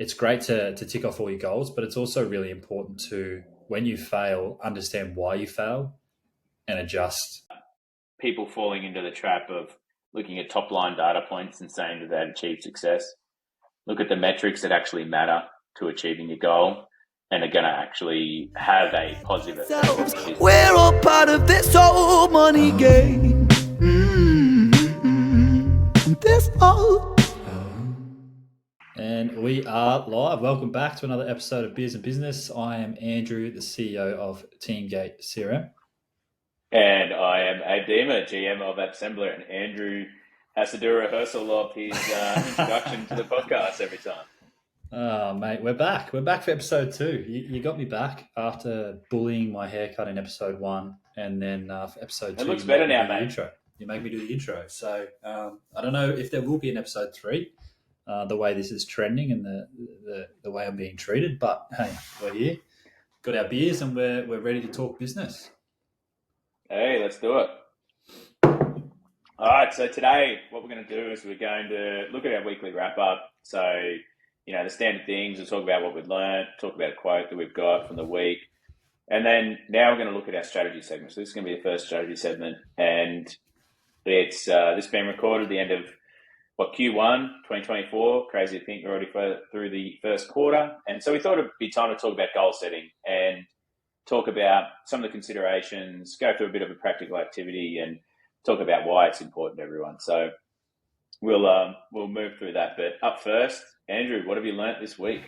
it's great to tick off all your goals, but it's also really important to, when you fail, understand why you fail and adjust. People falling into the trap of looking at top line data points and saying that they've achieved success. Look at the metrics that actually matter to achieving your goal and are going to actually have a positive effect. We're all part of this whole money game. This whole. And we are live. Welcome back to another episode of Beers and Business. I am Andrew, the CEO of Teamgate CRM. And I am Abe Dearmer, GM of Assembler. And Andrew has to do a rehearsal of his introduction to the podcast every time. Oh, mate, we're back. We're back for episode 2. You got me back after bullying my haircut in episode 1. And then for episode 2, it looks better now, mate. Intro. You make me do the intro. So I don't know if there will be an episode 3. The way this is trending and the way I'm being treated, but hey, we're here, got our beers, and we're ready to talk business. Hey, let's do it. All right, so today what we're going to do is we're going to look at our weekly wrap up. So, the standard things. We'll talk about what we've learned, talk about a quote that we've got from the week, and then now we're going to look at our strategy segment. So this is going to be the first strategy segment, and it's this being recorded at the end of Q1 2024, crazy to think we're already through the first quarter. And so we thought it'd be time to talk about goal setting and talk about some of the considerations, go through a bit of a practical activity and talk about why it's important to everyone. So we'll move through that. But up first, Andrew, what have you learnt this week?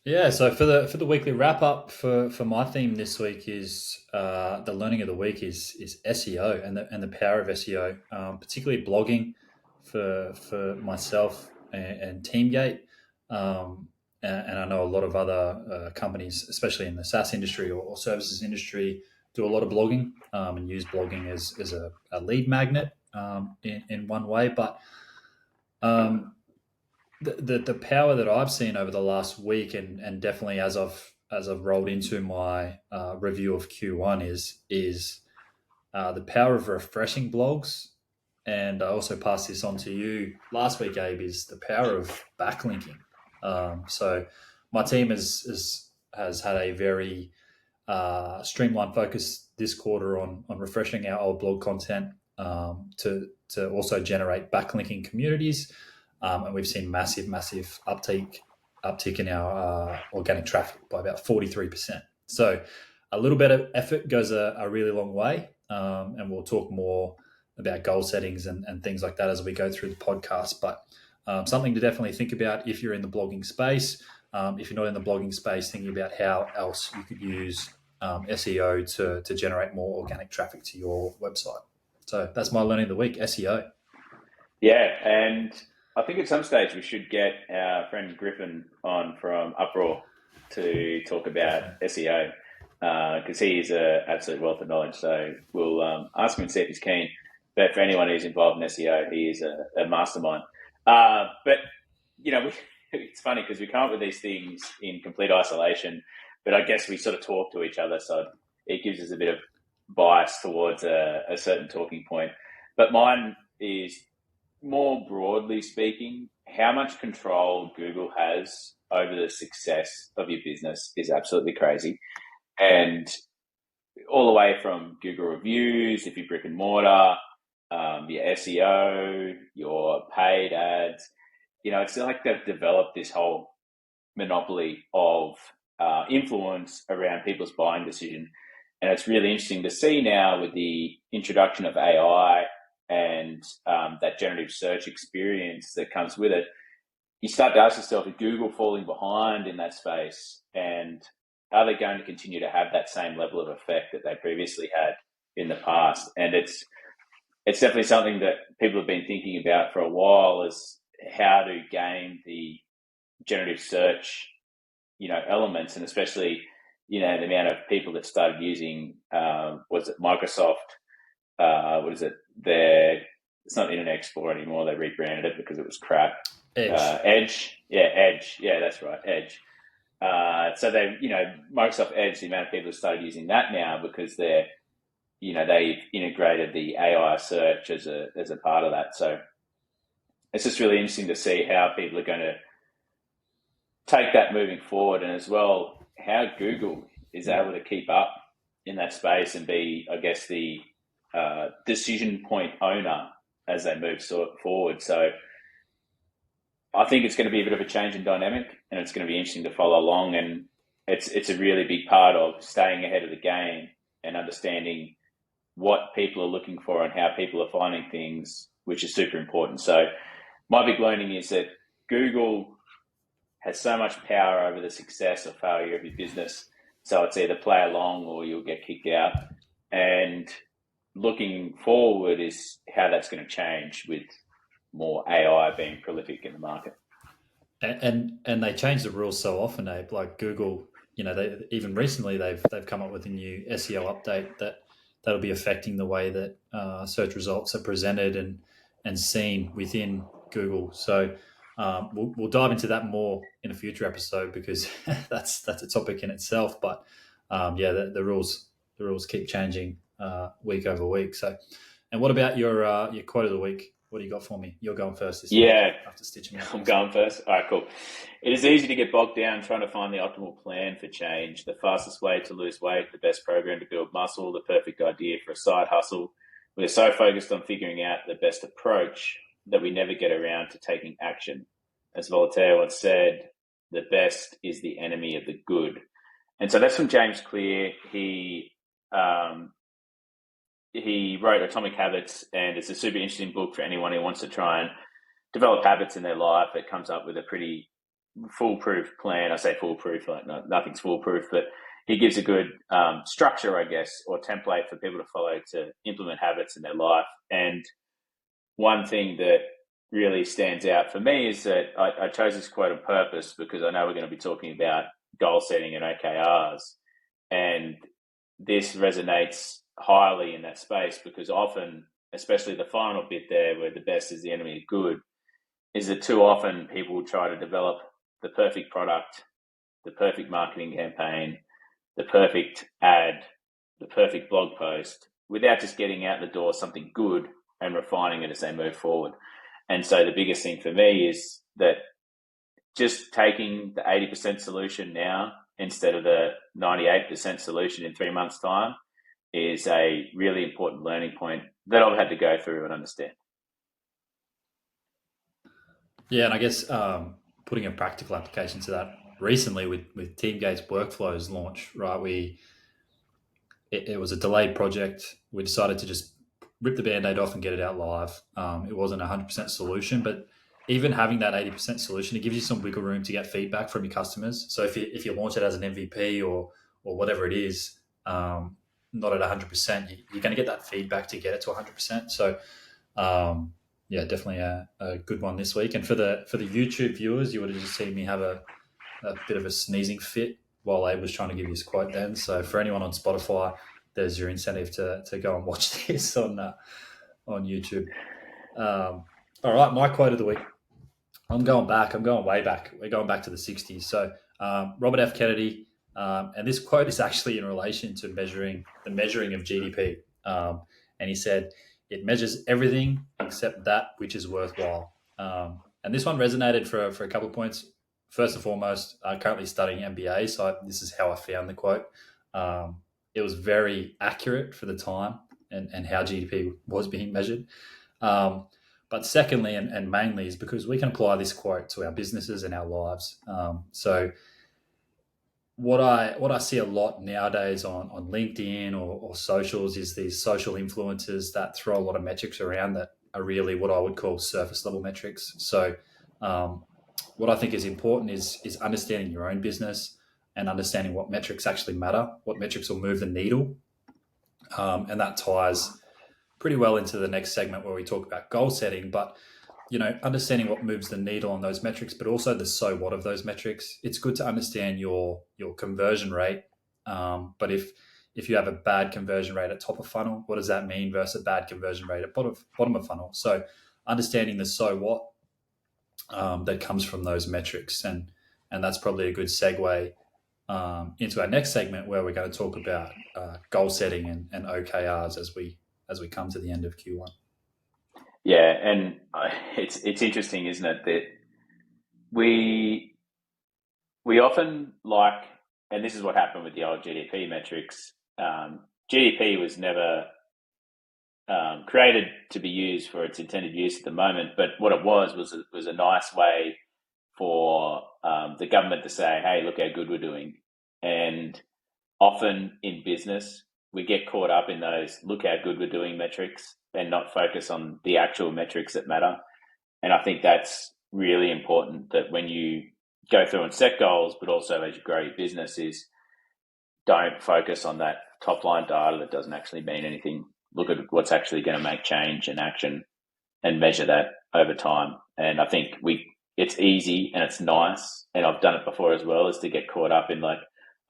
Yeah, so for the weekly wrap up for my theme this week is the learning of the week is SEO and the power of SEO, particularly blogging. For myself and Teamgate, and I know a lot of other companies, especially in the SaaS industry or services industry, do a lot of blogging and use blogging as a lead magnet in one way. But the power that I've seen over the last week, and definitely as I've rolled into my review of Q1, is the power of refreshing blogs. And I also passed this on to you last week, Abe, is the power of backlinking. So my team has had a very streamlined focus this quarter on refreshing our old blog content to also generate backlinking communities. And we've seen massive uptick in our organic traffic by about 43%. So a little bit of effort goes a really long way. And we'll talk more about goal settings and things like that as we go through the podcast. But something to definitely think about if you're in the blogging space. If you're not in the blogging space, thinking about how else you could use SEO to generate more organic traffic to your website. So that's my learning of the week, SEO. Yeah, and I think at some stage we should get our friend Griffin on from Uproar to talk about SEO because he is an absolute wealth of knowledge. So we'll ask him and see if he's keen. But for anyone who's involved in SEO, he is a mastermind. But, it's funny because we come up with these things in complete isolation, but I guess we sort of talk to each other. So it gives us a bit of bias towards a certain talking point. But mine is, more broadly speaking, how much control Google has over the success of your business is absolutely crazy. And all the way from Google reviews, if you're brick and mortar, your SEO, your paid ads, it's like they've developed this whole monopoly of influence around people's buying decision. And it's really interesting to see now with the introduction of AI and that generative search experience that comes with it, you start to ask yourself, is Google falling behind in that space? And are they going to continue to have that same level of effect that they previously had in the past? And it's definitely something that people have been thinking about for a while, is how to game the generative search, elements, and especially, the amount of people that started using, Microsoft, it's not Internet Explorer anymore. They rebranded it because it was crap. Edge. Edge. Yeah, that's right. Edge. So Microsoft Edge, the amount of people that started using that now because they've integrated the AI search as a part of that. So it's just really interesting to see how people are going to take that moving forward, and as well how Google is able to keep up in that space and be, I guess, the decision point owner as they move forward. So I think it's going to be a bit of a change in dynamic, and it's going to be interesting to follow along. And it's a really big part of staying ahead of the game and understanding what people are looking for and how people are finding things, which is super important. So my big learning is that Google has so much power over the success or failure of your business. So it's either play along or you'll get kicked out. And looking forward is how that's going to change with more AI being prolific in the market. And they change the rules so often, Abe. Like Google, they even recently they've come up with a new SEO update that'll be affecting the way that search results are presented and seen within Google. So we'll dive into that more in a future episode because that's a topic in itself. But the rules keep changing week over week. So, and what about your quote of the week? What do you got for me? You're going first this week. After stitching me up. I'm going first. All right, cool. It is easy to get bogged down trying to find the optimal plan for change, the fastest way to lose weight, the best program to build muscle, the perfect idea for a side hustle. We're so focused on figuring out the best approach that we never get around to taking action. As Voltaire once said, the best is the enemy of the good. And so that's from James Clear. He wrote Atomic Habits, and it's a super interesting book for anyone who wants to try and develop habits in their life. It comes up with a pretty foolproof plan. I say foolproof, like nothing's foolproof, but he gives a good structure, I guess, or template for people to follow to implement habits in their life. And one thing that really stands out for me is that I chose this quote on purpose because I know we're going to be talking about goal setting and OKRs. And this resonates highly in that space because often, especially the final bit there where the best is the enemy of good, is that too often people try to develop the perfect product, the perfect marketing campaign, the perfect ad, the perfect blog post without just getting out the door something good and refining it as they move forward. And so the biggest thing for me is that just taking the 80% solution now instead of the 98% solution in 3 months' time is a really important learning point that I've had to go through and understand. Yeah, and I guess putting a practical application to that recently with Teamgate's workflows launch, right? It was a delayed project. We decided to just rip the Band-Aid off and get it out live. It wasn't a 100% solution, but even having that 80% solution, it gives you some wiggle room to get feedback from your customers. So if you launch it as an MVP or whatever it is, not at 100%, you're going to get that feedback to get it to 100%. So definitely a good one this week. And for the YouTube viewers, you would have just seen me have a bit of a sneezing fit while Abe was trying to give you his quote then. So for anyone on Spotify, there's your incentive to go and watch this on YouTube. All right, my quote of the week. I'm going way back. We're going back to the 60s. So Robert F. Kennedy, and this quote is actually in relation to the measuring of GDP. And he said, "It measures everything except that which is worthwhile." And this one resonated for a couple of points. First and foremost, I'm currently studying MBA, so this is how I found the quote. It was very accurate for the time and how GDP was being measured. But secondly, and mainly, is because we can apply this quote to our businesses and our lives. So what I see a lot nowadays on LinkedIn or socials is these social influencers that throw a lot of metrics around that are really what I would call surface level metrics. So what I think is important is understanding your own business and understanding what metrics actually matter, what metrics will move the needle. And that ties pretty well into the next segment where we talk about goal setting, but understanding what moves the needle on those metrics, but also the so what of those metrics. It's good to understand your conversion rate. But if you have a bad conversion rate at top of funnel, what does that mean versus a bad conversion rate at bottom of funnel? So understanding the so what that comes from those metrics. And that's probably a good segue into our next segment where we're going to talk about goal setting and OKRs as we come to the end of Q1. Yeah, and it's interesting, isn't it, that we we often like, and this is what happened with the old GDP metrics. GDP was never created to be used for its intended use at the moment, but what it was a nice way for the government to say, hey, look how good we're doing. And often in business, we get caught up in those look how good we're doing metrics and not focus on the actual metrics that matter. And I think that's really important, that when you go through and set goals, but also as you grow your business, is don't focus on that top line data that doesn't actually mean anything. Look at what's actually going to make change and action and measure that over time. And I think it's easy and it's nice, and I've done it before as well, is to get caught up in like,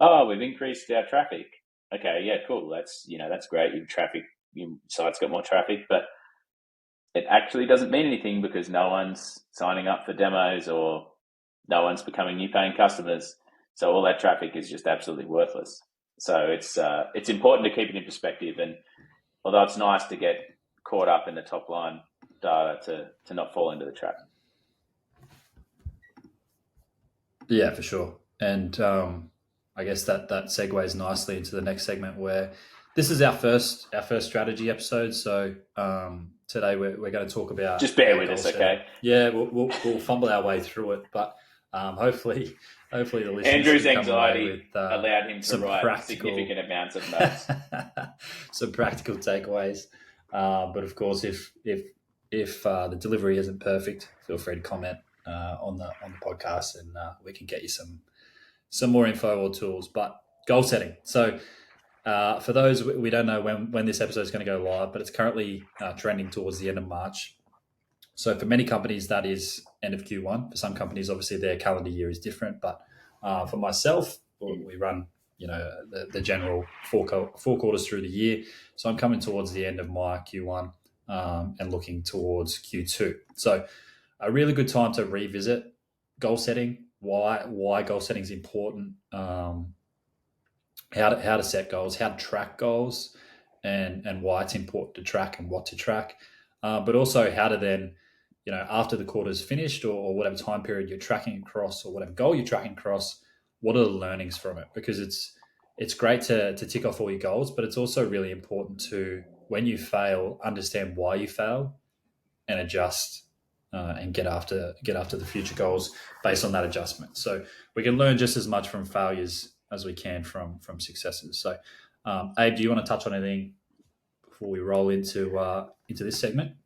oh, we've increased our traffic. Okay, yeah, cool. That's great. Your site's got more traffic, but it actually doesn't mean anything because no one's signing up for demos or no one's becoming new paying customers. So all that traffic is just absolutely worthless. So it's important to keep it in perspective. And although it's nice to get caught up in the top line data, to not fall into the trap. Yeah, for sure. And I guess that segues nicely into the next segment, where this is our first strategy episode. So today we're going to talk about. Just bear with us, okay? Yeah, we'll fumble our way through it, but hopefully the listeners. Andrew's anxiety allowed him to write significant amounts of notes. Some practical takeaways, but of course, if the delivery isn't perfect, feel free to comment on the podcast, and we can get you some more info or tools. But goal setting. So for those, we don't know when this episode is going to go live, but it's currently trending towards the end of March. So for many companies, that is end of Q1. For some companies, obviously their calendar year is different. But for myself, we run the general four quarters through the year. So I'm coming towards the end of my Q1 and looking towards Q2. So a really good time to revisit goal setting, why goal setting is important, how to set goals, how to track goals, and why it's important to track and what to track, but also how to then, after the quarter is finished or whatever time period you're tracking across or whatever goal you're tracking across, what are the learnings from it? Because it's great to tick off all your goals, but it's also really important to, when you fail, understand why you failed and adjust and get after the future goals based on that adjustment. So we can learn just as much from failures as we can from successes. So, Abe, do you want to touch on anything before we roll into this segment?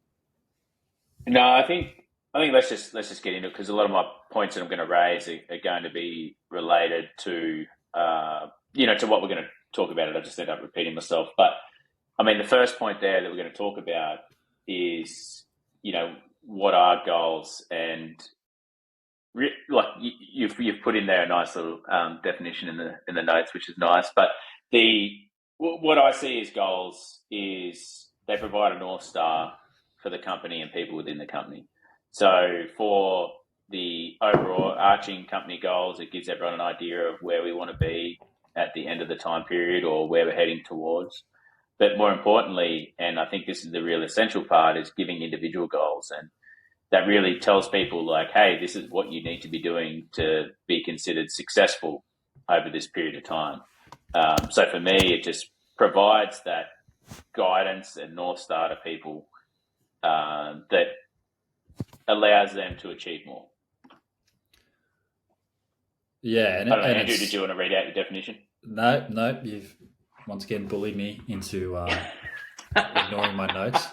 No, I think let's just get into it, because a lot of my points that I'm going to raise are going to be related to to what we're going to talk about. And I just end up repeating myself. But I mean, the first point there that we're going to talk about is what are goals, and like you've put in there a nice little definition in the notes, which is nice. But what I see as goals is they provide a North Star for the company and people within the company. So for the overarching company goals, it gives everyone an idea of where we want to be at the end of the time period or where we're heading towards. But more importantly, and I think this is the real essential part, is giving individual goals. And that really tells people like, hey, this is what you need to be doing to be considered successful over this period of time. So for me, it just provides that guidance and North Star to people that allows them to achieve more. Yeah. And Andrew, did you want to read out your definition? No, you've once again bullied me into ignoring my notes.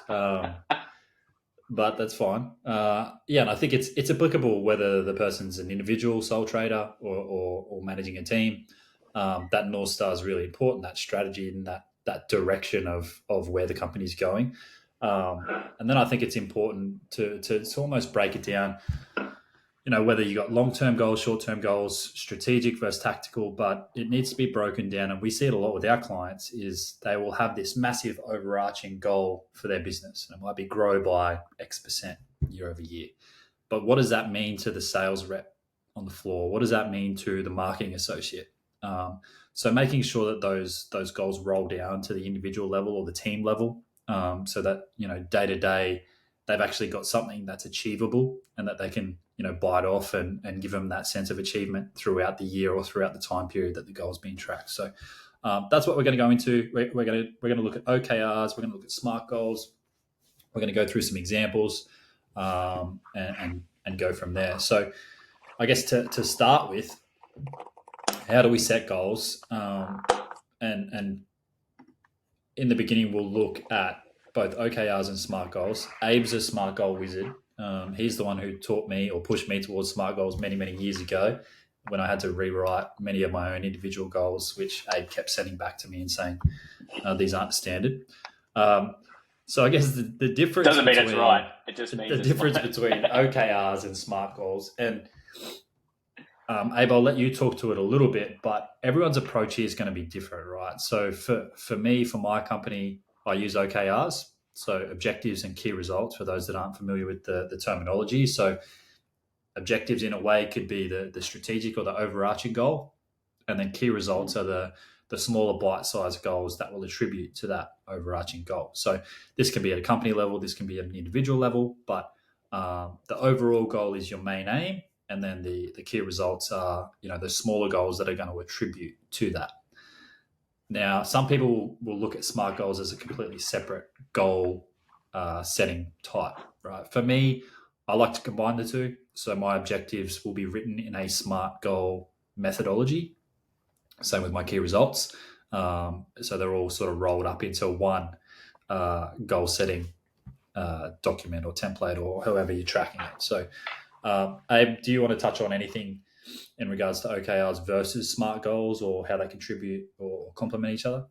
But that's fine. And I think it's applicable whether the person's an individual sole trader or managing a team. That North Star is really important, that strategy and that direction of where the company's going. And then I think it's important to almost break it down, whether you got long-term goals, short-term goals, strategic versus tactical, but it needs to be broken down. And we see it a lot with our clients, is they will have this massive overarching goal for their business. And it might be grow by X% year over year. But what does that mean to the sales rep on the floor? What does that mean to the marketing associate? So making sure that those goals roll down to the individual level or the team level, so that, day to day, they've actually got something that's achievable and that they can, bite off and give them that sense of achievement throughout the year or throughout the time period that the goal is being tracked. So that's what we're going to go into. We're going to look at OKRs. We're going to look at SMART goals. We're going to go through some examples and go from there. So I guess to start with, how do we set goals? And in the beginning, we'll look at both OKRs and SMART goals. Abe's a SMART goal wizard. He's the one who taught me or pushed me towards SMART goals many, many years ago when I had to rewrite many of my own individual goals, which Abe kept sending back to me and saying, these aren't standard. So I guess the difference doesn't mean it's right. It just means the difference between OKRs and SMART goals. And Abe, I'll let you talk to it a little bit, but everyone's approach here is going to be different, right? So for me, for my company, I use OKRs, so objectives and key results, for those that aren't familiar with the terminology. So objectives in a way could be the strategic or the overarching goal, and then key results are the smaller bite-sized goals that will attribute to that overarching goal. So this can be at a company level, this can be at an individual level, but the overall goal is your main aim, and then the key results are the smaller goals that are going to attribute to that. Now, some people will look at SMART goals as a completely separate goal setting type, right? For me, I like to combine the two. So my objectives will be written in a SMART goal methodology. Same with my key results. So they're all sort of rolled up into one goal setting document or template or however you're tracking it. So Abe, do you want to touch on anything in regards to OKRs versus SMART goals, or how they contribute or complement each other?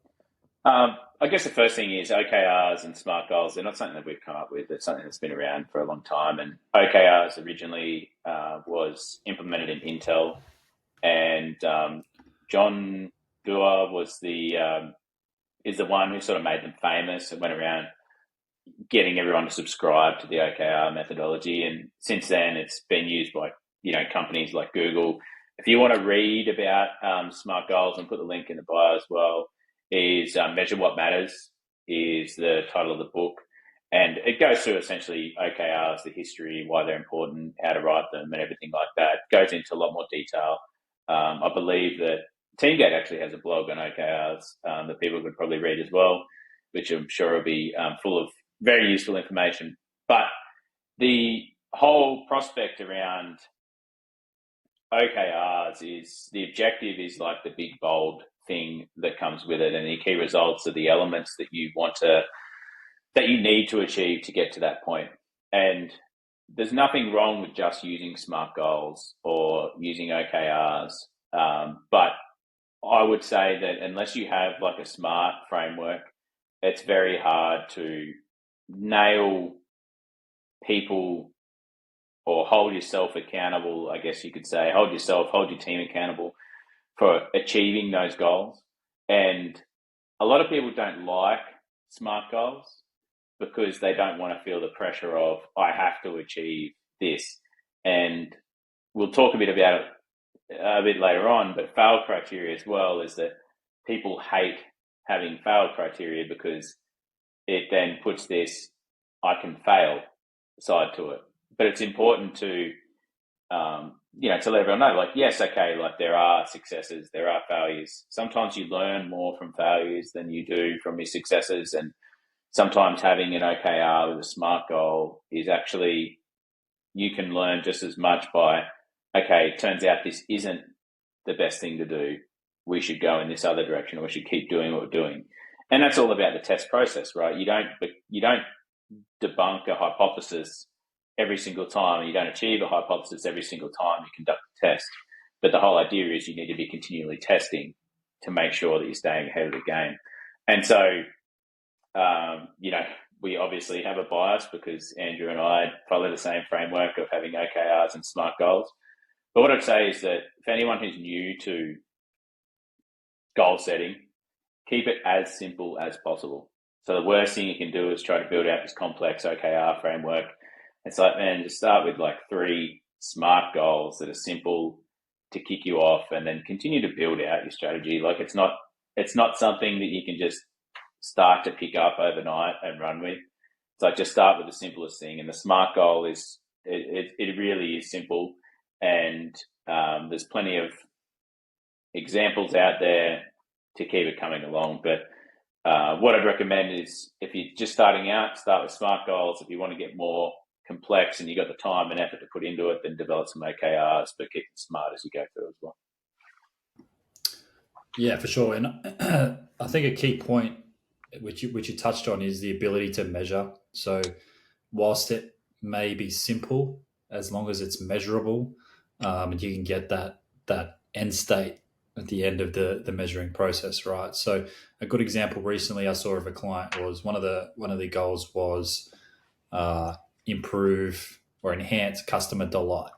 I guess the first thing is OKRs and SMART goals. They're not something that we've come up with. It's something that's been around for a long time. And OKRs originally was implemented in Intel, and John Doerr was is the one who sort of made them famous and went around getting everyone to subscribe to the OKR methodology. And since then, it's been used by companies like Google. If you want to read about SMART goals, and put the link in the bio as well, is Measure What Matters is the title of the book. And it goes through essentially OKRs, the history, why they're important, how to write them, and everything like that. It goes into a lot more detail. I believe that Teamgate actually has a blog on OKRs that people could probably read as well, which I'm sure will be full of very useful information. But the whole prospect around OKRs is the objective is like the big bold thing that comes with it, and the key results are the elements that you need to achieve to get to that point. And there's nothing wrong with just using SMART goals or using OKRs, but I would say that unless you have like a SMART framework, it's very hard to nail people or hold yourself accountable, I guess you could say. Hold your team accountable for achieving those goals. And a lot of people don't like SMART goals because they don't want to feel the pressure of, I have to achieve this. And we'll talk a bit about it a bit later on, but fail criteria as well is that people hate having fail criteria because it then puts this I can fail side to it. But it's important to to let everyone know, like, yes, okay, like there are successes, there are failures. Sometimes you learn more from failures than you do from your successes, and sometimes having an OKR with a SMART goal is actually, you can learn just as much by, okay, it turns out this isn't the best thing to do. We should go in this other direction, or we should keep doing what we're doing. And that's all about the test process, right? You don't debunk a hypothesis every single time. You don't achieve a hypothesis every single time you conduct a test. But the whole idea is you need to be continually testing to make sure that you're staying ahead of the game. And so, we obviously have a bias because Andrew and I follow the same framework of having OKRs and SMART goals. But what I'd say is that for anyone who's new to goal setting, keep it as simple as possible. So the worst thing you can do is try to build out this complex OKR framework. It's like, man, just start with like 3 SMART goals that are simple to kick you off, and then continue to build out your strategy. Like it's not something that you can just start to pick up overnight and run with. It's like, just start with the simplest thing. And the SMART goal is It really is simple, and there's plenty of examples out there to keep it coming along. But what I'd recommend is, if you're just starting out, start with SMART goals. If you want to get more complex and you've got the time and effort to put into it, then develop some OKRs, but keep it smart as you go through as well. Yeah, for sure. And I think a key point which you touched on is the ability to measure. So whilst it may be simple, as long as it's measurable, and you can get that end state at the end of the measuring process, right? So a good example recently I saw of a client was one of the goals was improve or enhance customer delight.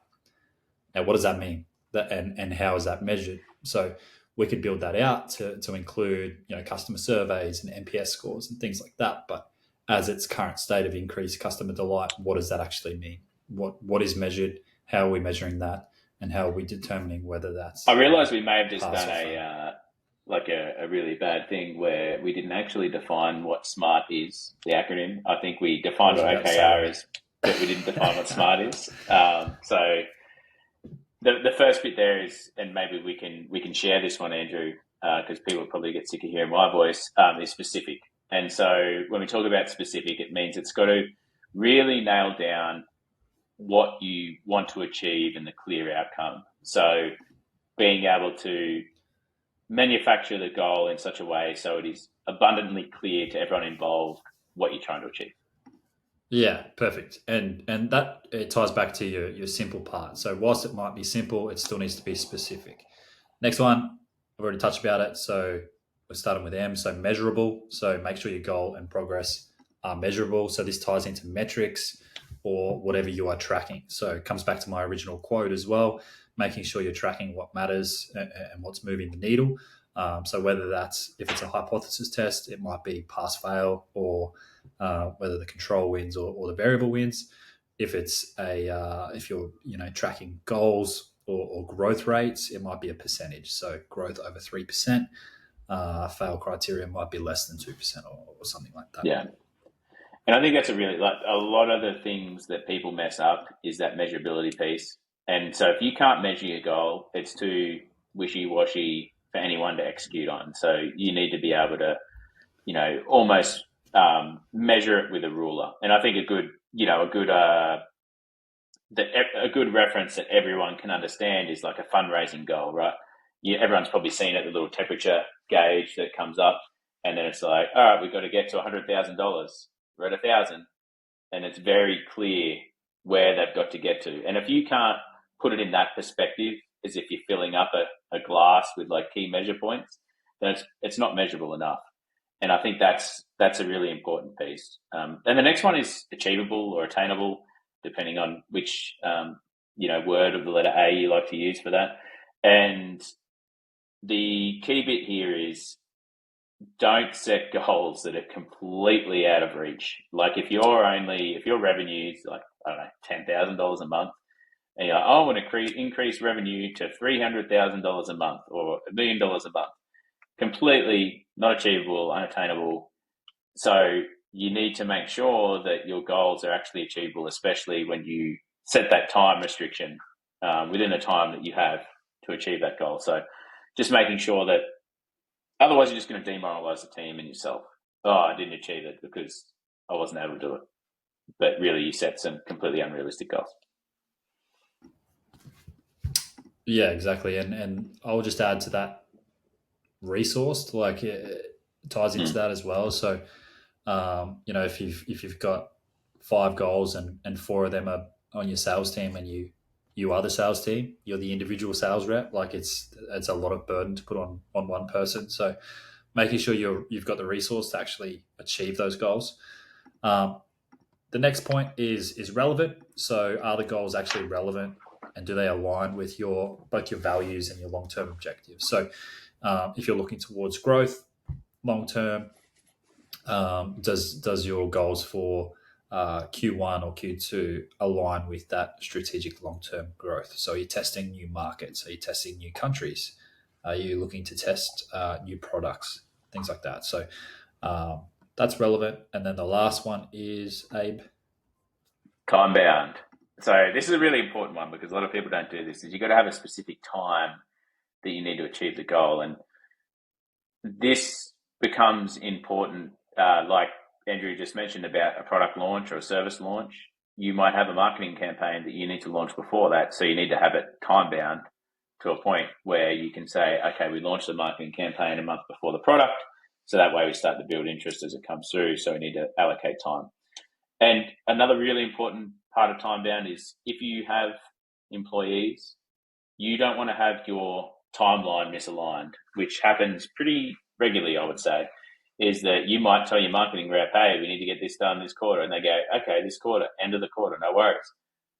Now, what does that mean? And how is that measured? So we could build that out to include, customer surveys and NPS scores and things like that. But as its current state of increased customer delight, what does that actually mean? What is measured? How are we measuring that? And how are we determining whether that's... I realise we may have just done a really bad thing where we didn't actually define what SMART is, the acronym. I think we defined what OKR is, but we didn't define what SMART is. So the first bit there is, and maybe we can share this one, Andrew, because people probably get sick of hearing my voice, is specific. And so when we talk about specific, it means it's got to really nail down what you want to achieve and the clear outcome. So being able to manufacture the goal in such a way so it is abundantly clear to everyone involved what you're trying to achieve. Yeah, perfect. And that it ties back to your simple part. So whilst it might be simple, it still needs to be specific. Next one, I've already touched about it. So we're starting with M, so measurable. So make sure your goal and progress are measurable. So this ties into metrics or whatever you are tracking. So it comes back to my original quote as well, making sure you're tracking what matters and what's moving the needle. So whether that's, if it's a hypothesis test, it might be pass fail, or whether the control wins or the variable wins. If it's if you're tracking goals or growth rates, it might be a percentage. So growth over 3%, fail criteria might be less than 2% or something like that. Yeah. And I think that's a lot of the things that people mess up is that measurability piece. And so if you can't measure your goal, it's too wishy-washy for anyone to execute on. So you need to be able to, almost measure it with a ruler. And I think a good reference that everyone can understand is like a fundraising goal, right? Everyone's probably seen it, the little temperature gauge that comes up, and then it's like, all right, we've got to get to $100,000. We're at 1,000, and it's very clear where they've got to get to. And if you can't put it in that perspective, as if you're filling up a glass with like key measure points, then it's not measurable enough. And I think that's a really important piece. And the next one is achievable or attainable, depending on which word of the letter A you like to use for that. And the key bit here is, don't set goals that are completely out of reach. Like if your revenue is like, I don't know, $10,000 a month, and you're like, I want to increase revenue to $300,000 a month or $1 million a month. Completely not achievable, unattainable. So you need to make sure that your goals are actually achievable, especially when you set that time restriction within the time that you have to achieve that goal. So just making sure that, otherwise you're just going to demoralize the team and yourself. Oh, I didn't achieve it because I wasn't able to do it. But really you set some completely unrealistic goals. Yeah, exactly. And I'll just add to that, resourced, like it ties into that as well. So, if you've got 5 goals and 4 of them are on your sales team, and you are the sales team, you're the individual sales rep, like it's a lot of burden to put on one person. So making sure you've got the resource to actually achieve those goals. The next point is relevant. So are the goals actually relevant, and do they align with both your values and your long-term objectives? So if you're looking towards growth long-term, does your goals for Q1 or Q2 align with that strategic long-term growth? So are you testing new markets? Are you testing new countries? Are you looking to test new products? Things like that. So that's relevant. And then the last one is, Abe? Time bound. So this is a really important one because a lot of people don't do this. Is you've got to have a specific time that you need to achieve the goal, and this becomes important. Like Andrew just mentioned about a product launch or a service launch, you might have a marketing campaign that you need to launch before that, so you need to have it time bound to a point where you can say, okay, we launched the marketing campaign a month before the product, so that way we start to build interest as it comes through, so we need to allocate time. And another really important part of time bound is if you have employees, you don't want to have your timeline misaligned, which happens pretty regularly, I would say, is that you might tell your marketing rep, hey, we need to get this done this quarter. And they go, okay, this quarter, end of the quarter, no worries.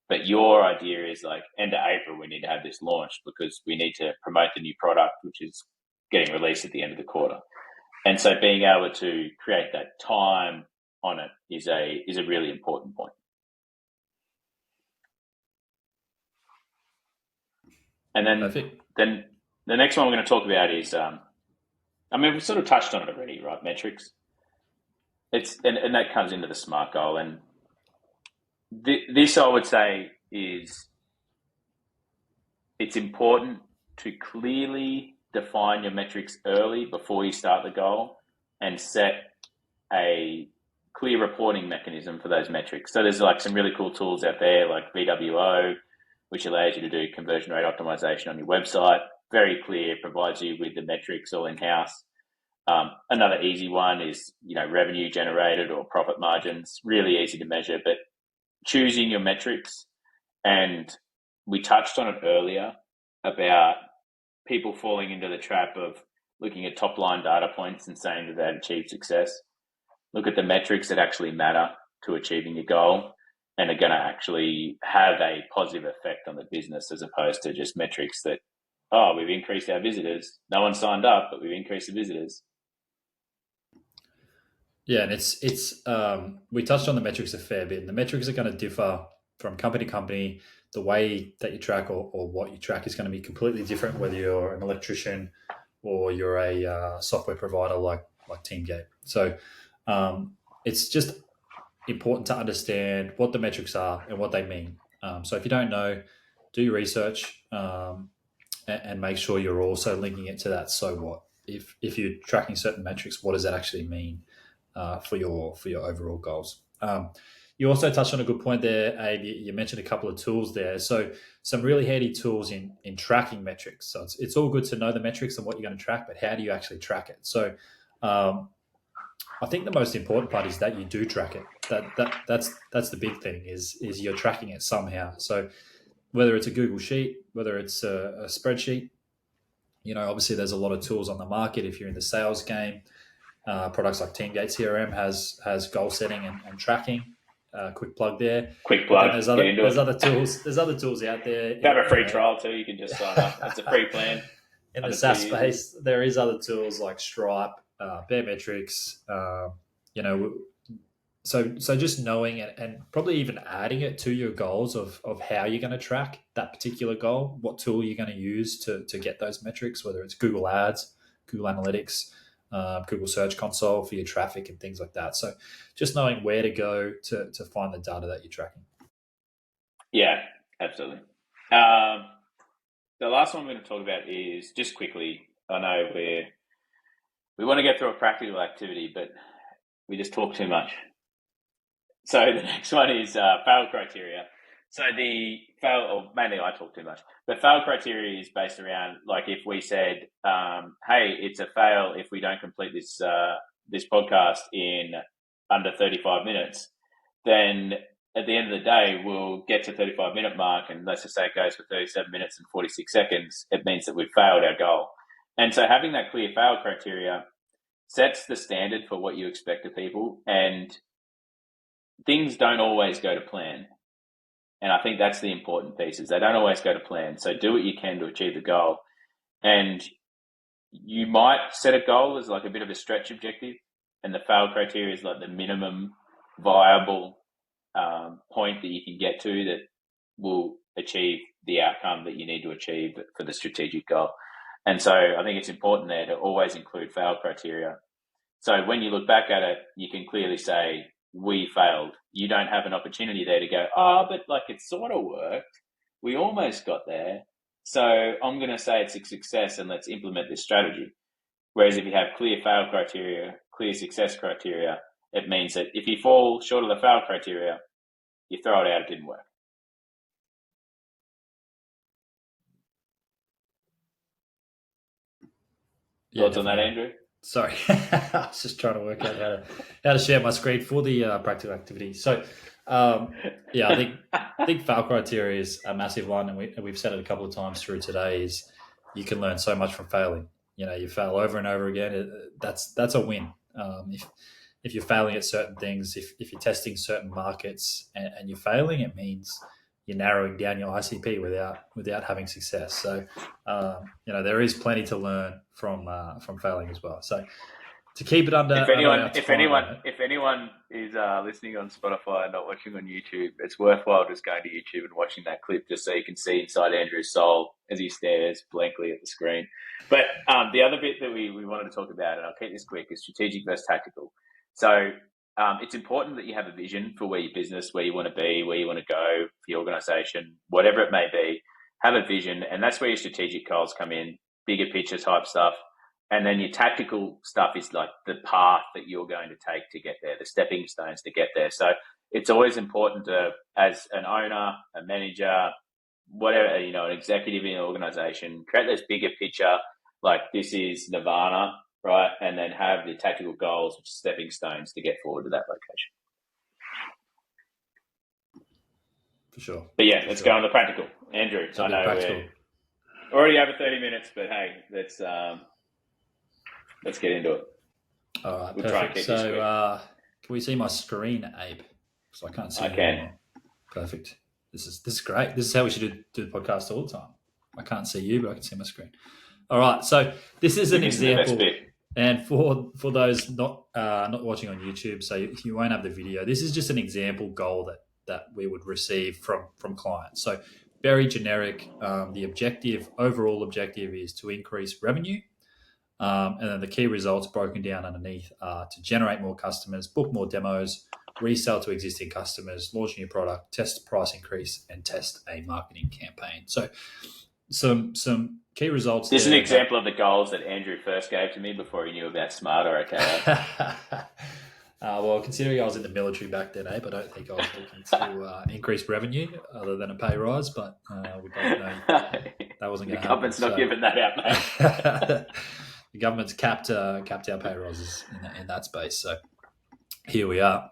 But your idea is like, end of April, we need to have this launched because we need to promote the new product, which is getting released at the end of the quarter. And so being able to create that time on it is a really important point. And then the next one we're going to talk about is, we've sort of touched on it already, right? Metrics. And that comes into the SMART goal. And this, I would say, is it's important to clearly define your metrics early before you start the goal and set a clear reporting mechanism for those metrics. So there's like some really cool tools out there like VWO, which allows you to do conversion rate optimization on your website. Very clear, provides you with the metrics all in-house. Another easy one is, revenue generated or profit margins. Really easy to measure, but choosing your metrics. And we touched on it earlier about people falling into the trap of looking at top-line data points and saying that they've achieved success. Look at the metrics that actually matter to achieving your goal and are going to actually have a positive effect on the business, as opposed to just metrics that, we've increased our visitors. No one signed up, but we've increased the visitors. Yeah, and it's we touched on the metrics a fair bit. And the metrics are going to differ from company to company. The way that you track or what you track is going to be completely different, whether you're an electrician or you're a software provider like Teamgate. So it's just important to understand what the metrics are and what they mean. So if you don't know, do your research and make sure you're also linking it to that. So what? If you're tracking certain metrics, what does that actually mean for your overall goals? You also touched on a good point there, Abe. You mentioned a couple of tools there. So some really handy tools in tracking metrics. So it's all good to know the metrics and what you're going to track, but how do you actually track it? So I think the most important part is that you do track it. That's the big thing is you're tracking it somehow. So whether it's a Google Sheet, whether it's a spreadsheet, obviously there's a lot of tools on the market. If you're in the sales game, products like Teamgate CRM has goal setting and tracking. Quick plug there. Quick plug. There's other tools. There's other tools out there. You have a free trial too. You can just sign up. It's a free plan. In the SaaS space, there is other tools like Stripe, Baremetrics. So just knowing it and probably even adding it to your goals of how you're going to track that particular goal, what tool you're going to use to get those metrics, whether it's Google Ads, Google Analytics, Google Search Console for your traffic and things like that. So just knowing where to go to find the data that you're tracking. Yeah, absolutely. The last one I'm going to talk about is just quickly. I know we want to get through a practical activity, but we just talk too much. So the next one is fail criteria. So the fail, or mainly I talk too much, but fail criteria is based around, like, if we said, hey, it's a fail if we don't complete this podcast in under 35 minutes, then at the end of the day, we'll get to 35-minute mark, and let's just say it goes for 37 minutes and 46 seconds. It means that we've failed our goal. And so having that clear fail criteria sets the standard for what you expect of people, and things don't always go to plan. And I think that's the important piece, is they don't always go to plan. So do what you can to achieve the goal. And you might set a goal as like a bit of a stretch objective, and the fail criteria is like the minimum viable point that you can get to that will achieve the outcome that you need to achieve for the strategic goal. And so I think it's important there to always include fail criteria. So when you look back at it, you can clearly say, we failed. You don't have an opportunity there to go, but like it sort of worked. We almost got there. So I'm going to say it's a success and let's implement this strategy. Whereas if you have clear fail criteria, clear success criteria, it means that if you fall short of the fail criteria, you throw it out, it didn't work. Thoughts on that, Andrew? Sorry, I was just trying to work out how to share my screen for the practical activity. So, I think fail criteria is a massive one, and we've said it a couple of times through today. Is you can learn so much from failing. You fail over and over again. That's a win. If you're failing at certain things, if you're testing certain markets and you're failing, it means you're narrowing down your ICP without having success. So, there is plenty to learn from failing as well. So, to keep it under. If anyone is listening on Spotify and not watching on YouTube, it's worthwhile just going to YouTube and watching that clip just so you can see inside Andrew's soul as he stares blankly at the screen. But the other bit that we wanted to talk about, and I'll keep this quick, is strategic versus tactical. So it's important that you have a vision for where your business, where you want to be, where you want to go for your organization, whatever it may be. Have a vision, and that's where your strategic goals come in, bigger picture type stuff. And then your tactical stuff is like the path that you're going to take to get there, the stepping stones to get there. So it's always important to, as an owner, a manager, whatever, an executive in an organization, create this bigger picture, like this is Nirvana, right? And then have the tactical goals, which are stepping stones to get forward to that location. For sure. But yeah, let's go on the practical. Andrew, I know we're already over 30 minutes, but hey, let's get into it. All right, we'll perfect. So can we see my screen, Abe? So I can't see. I can. Perfect. This is great. This is how we should do the podcast all the time. I can't see you, but I can see my screen. All right. So this is an example. And for those not watching on YouTube, so you won't have the video. This is just an example goal that we would receive from clients. So very generic. The overall objective is to increase revenue. And then the key results broken down underneath are to generate more customers, book more demos, resell to existing customers, launch a new product, test price increase, and test a marketing campaign. So some key results. This is an example of the goals that Andrew first gave to me before he knew about SMART or OKRs. Well, considering I was in the military back then, Abe, I don't think I was looking to increase revenue other than a pay rise, but we both know that wasn't going to happen. The government's not giving that out, mate. The government's capped our pay rises in that space. So here we are,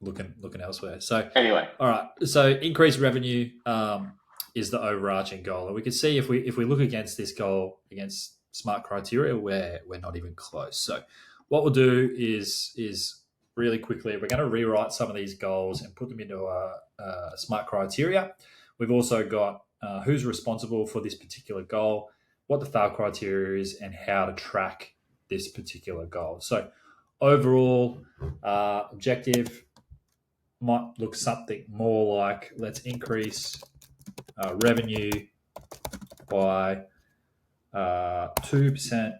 looking elsewhere. So anyway, all right. So increased revenue is the overarching goal, and we can see if we look against this goal against SMART criteria, we're not even close. So what we'll do is really quickly we're going to rewrite some of these goals and put them into a SMART criteria. We've also got who's responsible for this particular goal, what the fail criteria is, and how to track this particular goal. So overall objective might look something more like, let's increase revenue by 2%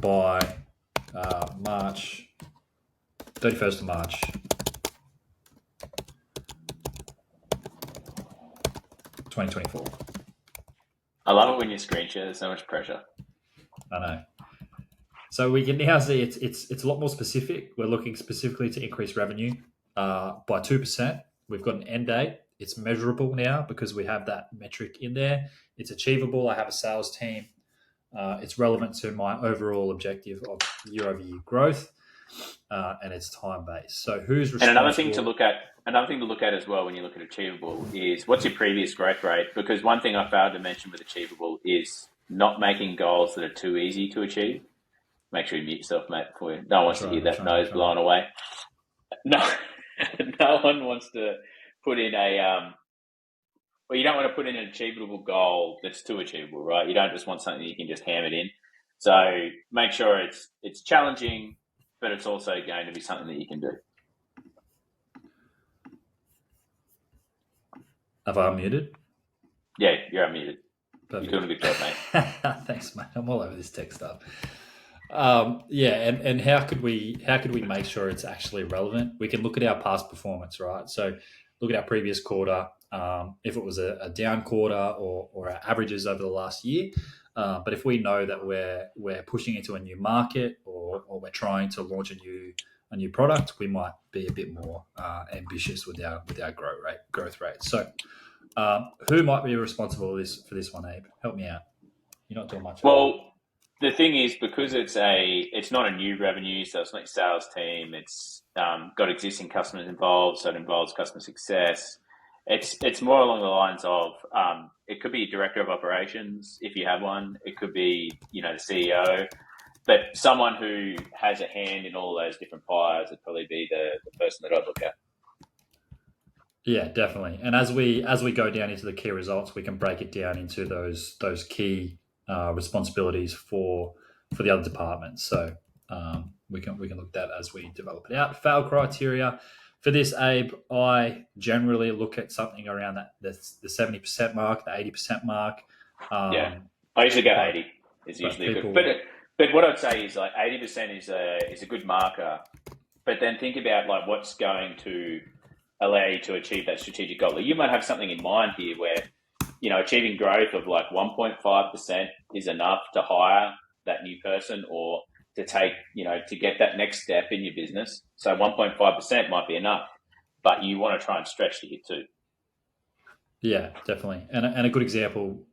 by March 31st of March 2024. I love it when you screen share. There's so much pressure. I know. So we can now see it's a lot more specific. We're looking specifically to increase revenue by 2%. We've got an end date. It's measurable now because we have that metric in there. It's achievable. I have a sales team. It's relevant to my overall objective of year-over-year growth, and it's time-based. So who's responsible? And another thing to look at as well when you look at achievable is what's your previous growth rate? Because one thing I failed to mention with achievable is not making goals that are too easy to achieve. Make sure you mute yourself, mate, before you. No one wants to hear that nose blown away. No one wants to put in you don't want to put in an achievable goal that's too achievable, right? You don't just want something you can just ham it in. So make sure it's challenging, but it's also going to be something that you can do. Have I unmuted? Yeah, you're unmuted. Perfect. You're doing a good job, mate. Thanks, mate. I'm all over this tech stuff. And how could we make sure it's actually relevant? We can look at our past performance, right? So look at our previous quarter, if it was a down quarter or our averages over the last year. But if we know that we're pushing into a new market or we're trying to launch a new product, we might be a bit more ambitious with our growth rate. So who might be responsible for this one, Abe? Help me out. You're not doing much. Well, the thing is, because it's not a new revenue, so it's not your sales team. It's got existing customers involved, so it involves customer success. It's more along the lines of it could be a director of operations if you have one. It could be the CEO, but someone who has a hand in all those different pies would probably be the person that I'd look at. Yeah, definitely. And as we go down into the key results, we can break it down into those key responsibilities for the other departments. So we can look at that as we develop it out. Fail criteria for this, Abe. I generally look at something around the 70% mark, the 80% mark. I usually go 80. It's usually good. But what I'd say is like 80% is a good marker. But then think about like what's going to allow you to achieve that strategic goal. You might have something in mind here where achieving growth of like 1.5% is enough to hire that new person or to take, to get that next step in your business. So 1.5% might be enough, but you want to try and stretch to hit 2. Yeah, definitely. And a good example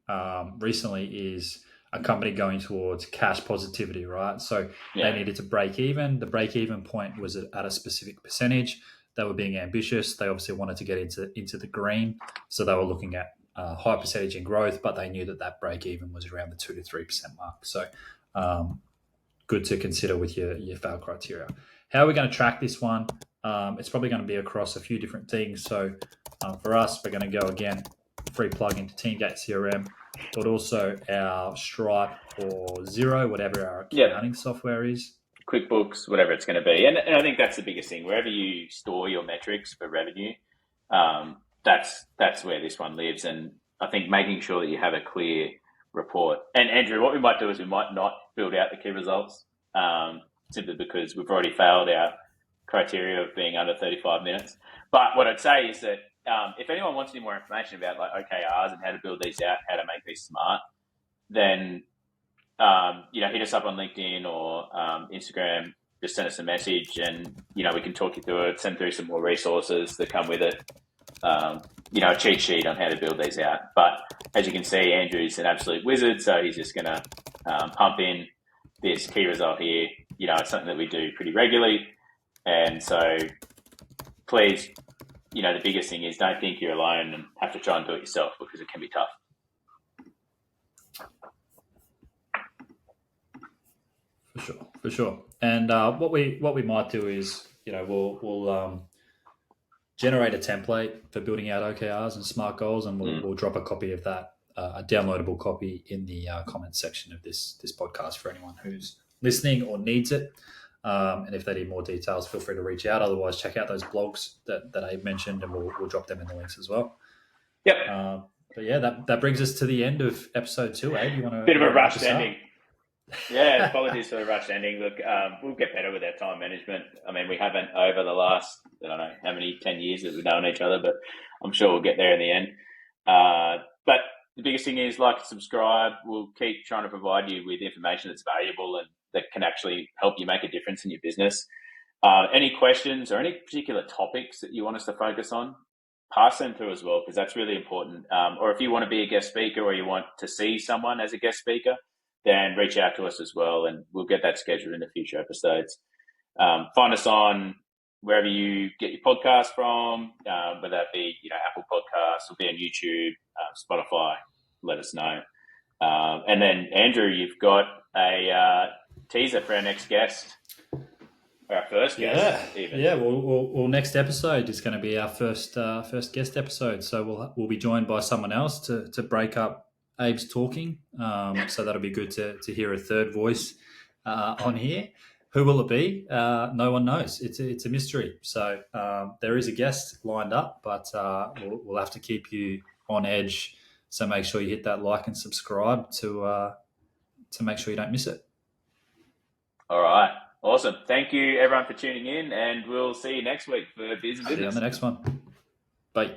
recently is a company going towards cash positivity, right? So they needed to break even. The break even point was at a specific percentage. They were being ambitious. They obviously wanted to get into the green. So they were looking at high percentage in growth, but they knew that break even was around the 2 to 3% mark. So good to consider with your fail criteria. How are we going to track this one? It's probably going to be across a few different things. So for us, we're going to go again, free plug into TeamGate CRM, but also our Stripe or Xero, whatever our accounting software is. QuickBooks, whatever it's going to be. And I think that's the biggest thing. Wherever you store your metrics for revenue, that's where this one lives. And I think making sure that you have a clear report. And Andrew, what we might do is we might not build out the key results simply because we've already failed our criteria of being under 35 minutes. But what I'd say is that if anyone wants any more information about like OKRs and how to build these out, how to make these smart, then hit us up on LinkedIn or Instagram. Just send us a message, and we can talk you through it. Send through some more resources that come with it. A cheat sheet on how to build these out. But as you can see, Andrew's an absolute wizard, so he's just going to pump in this key result here. It's something that we do pretty regularly, and so please, the biggest thing is don't think you're alone and have to try and do it yourself because it can be tough. For sure. And what we might do is, we'll generate a template for building out OKRs and SMART goals, and we'll drop a copy of that, a downloadable copy in the comments section of this podcast for anyone who's listening or needs it. And if they need more details, feel free to reach out. Otherwise, check out those blogs that Abe mentioned, and we'll drop them in the links as well. Yep. But yeah, that brings us to the end of episode 2. Abe, you want to bit of a rushed ending? Yeah, apologies for the rushed ending. Look, we'll get better with our time management. I mean, we haven't over the last, I don't know how many 10 years that we've known each other, but I'm sure we'll get there in the end. But the biggest thing is like and subscribe. We'll keep trying to provide you with information that's valuable and that can actually help you make a difference in your business. Any questions or any particular topics that you want us to focus on, pass them through as well, because that's really important. Or if you want to be a guest speaker or you want to see someone as a guest speaker, then reach out to us as well, and we'll get that scheduled in the future episodes. Find us on wherever you get your podcast from, whether that be Apple Podcasts, or be on YouTube, Spotify. Let us know. And then Andrew, you've got a teaser for our next guest, or our first guest. Yeah. Well, next episode is going to be our first guest episode. So we'll be joined by someone else to break up Abe's talking, so that'll be good to hear a third voice on here. Who will it be? No one knows. It's a mystery. So there is a guest lined up, but we'll have to keep you on edge. So make sure you hit that like and subscribe to make sure you don't miss it. All right. Awesome. Thank you, everyone, for tuning in, and we'll see you next week for Beers and See you on Business. the next one. Bye.